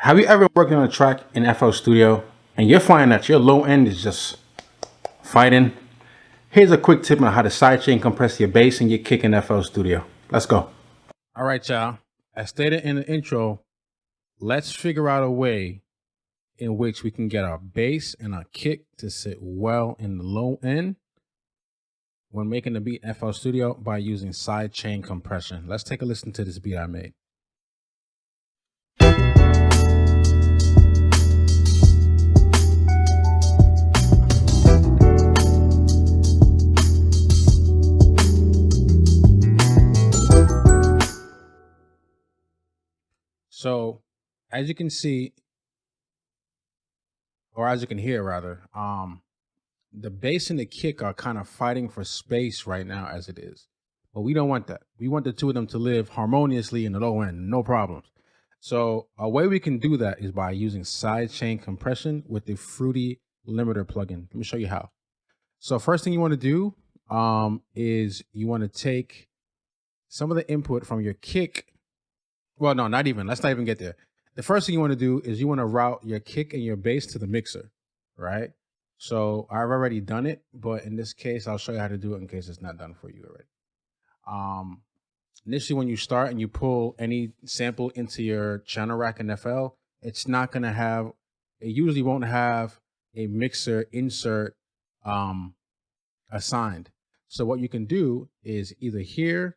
Have you ever worked on a track in FL Studio and you're finding that your low end is just fighting? Here's a quick tip on how to sidechain compress your bass and your kick in FL Studio. Let's go. All right, y'all. As stated in the intro, let's figure out a way in which we can get our bass and our kick to sit well in the low end when making the beat in FL Studio by using sidechain compression. Let's take a listen to this beat I made. So as you can see, or as you can hear rather, the bass and the kick are kind of fighting for space right now as it is. But we don't want that. We want the two of them to live harmoniously in the low end, no problems. So a way we can do that is by using sidechain compression with the Fruity Limiter plugin. Let me show you how. So first thing you want to do is you want to take some of the input from your kick. Well, no, not even. Let's not even get there. The first thing you want to do is you want to route your kick and your bass to the mixer, right? So I've already done it, but in this case, I'll show you how to do it in case it's not done for you already. Initially, when you start and you pull any sample into your channel rack in FL, it's not going to have, it usually won't have a mixer insert assigned. So what you can do is either here,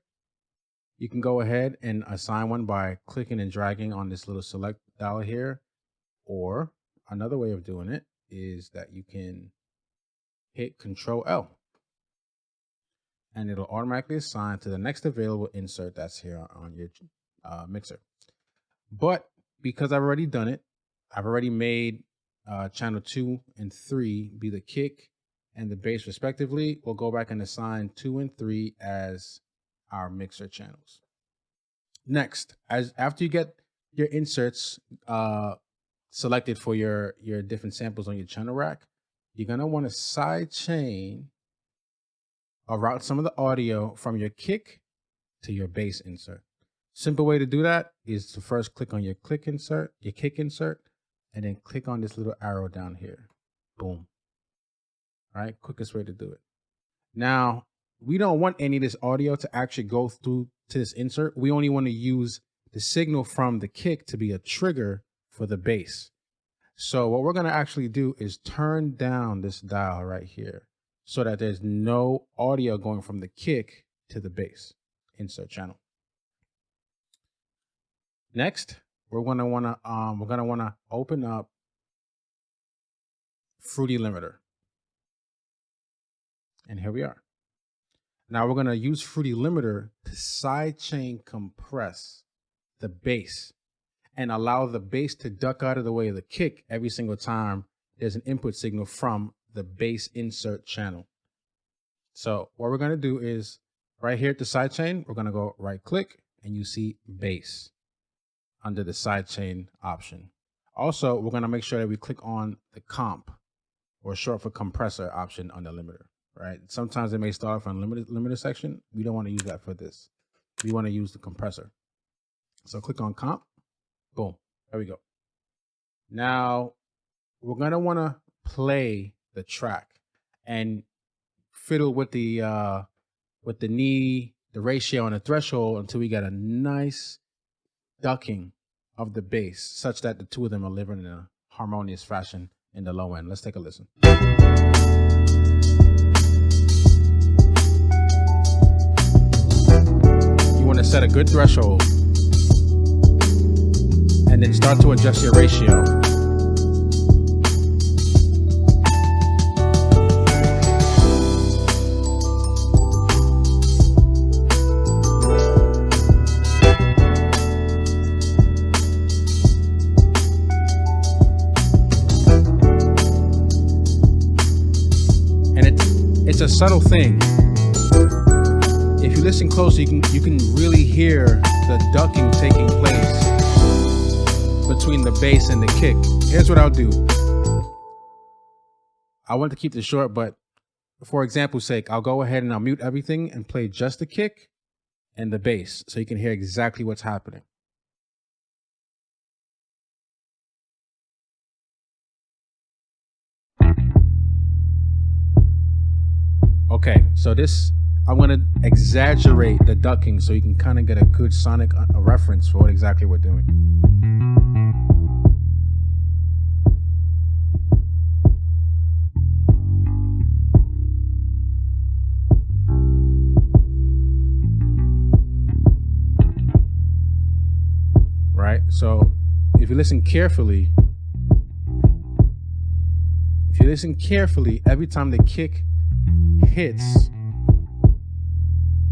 you can go ahead and assign one by clicking and dragging on this little select dial here, or another way of doing it is that you can hit Control L and it'll automatically assign to the next available insert that's here on your mixer. But because I've already done it, I've already made channel 2 and 3 be the kick and the bass respectively. We'll go back and assign 2 and 3 as our mixer channels. Next, after you get your inserts selected for your different samples on your channel rack, you're gonna want to sidechain or route some of the audio from your kick to your bass insert. Simple way to do that is to first click on your kick insert, and then click on this little arrow down here. Boom. All right, quickest way to do it. Now, we don't want any of this audio to actually go through to this insert. We only want to use the signal from the kick to be a trigger for the bass. So what we're going to actually do is turn down this dial right here so that there's no audio going from the kick to the bass insert channel. Next, we're going to want to open up Fruity Limiter. And here we are. Now we're going to use Fruity Limiter to sidechain compress the bass and allow the bass to duck out of the way of the kick every single time there's an input signal from the bass insert channel. So what we're going to do is right here at the sidechain, we're going to go right click and you see bass under the sidechain option. Also, we're going to make sure that we click on the comp, or short for compressor option on the limiter. Right? Sometimes it may start off on limiter section. We don't want to use that for this. We want to use the compressor. So click on comp. Boom. There we go. Now we're going to want to play the track and fiddle with the knee, the ratio, and the threshold until we get a nice ducking of the bass such that the two of them are living in a harmonious fashion in the low end. Let's take a listen. You want to set a good threshold and then start to adjust your ratio. And it's a subtle thing. If you listen closely, you can really hear the ducking taking place between the bass and the kick. Here's what I'll do. I want to keep this short, but for example's sake, I'll go ahead and I'll mute everything and play just the kick and the bass so you can hear exactly what's happening. Okay, so this, I'm gonna exaggerate the ducking so you can kind of get a good sonic reference for what exactly we're doing. Right? So if you listen carefully, every time the kick hits,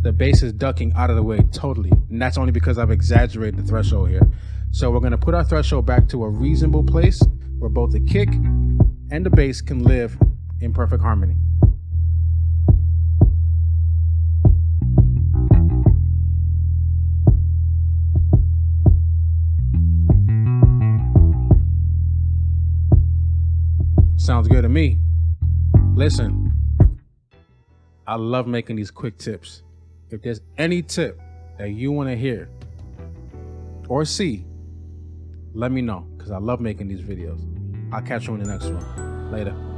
the bass is ducking out of the way totally. And that's only because I've exaggerated the threshold here. So we're going to put our threshold back to a reasonable place where both the kick and the bass can live in perfect harmony. Sounds good to me. Listen, I love making these quick tips. If there's any tip that you want to hear or see, let me know, because I love making these videos. I'll catch you in the next one. Later.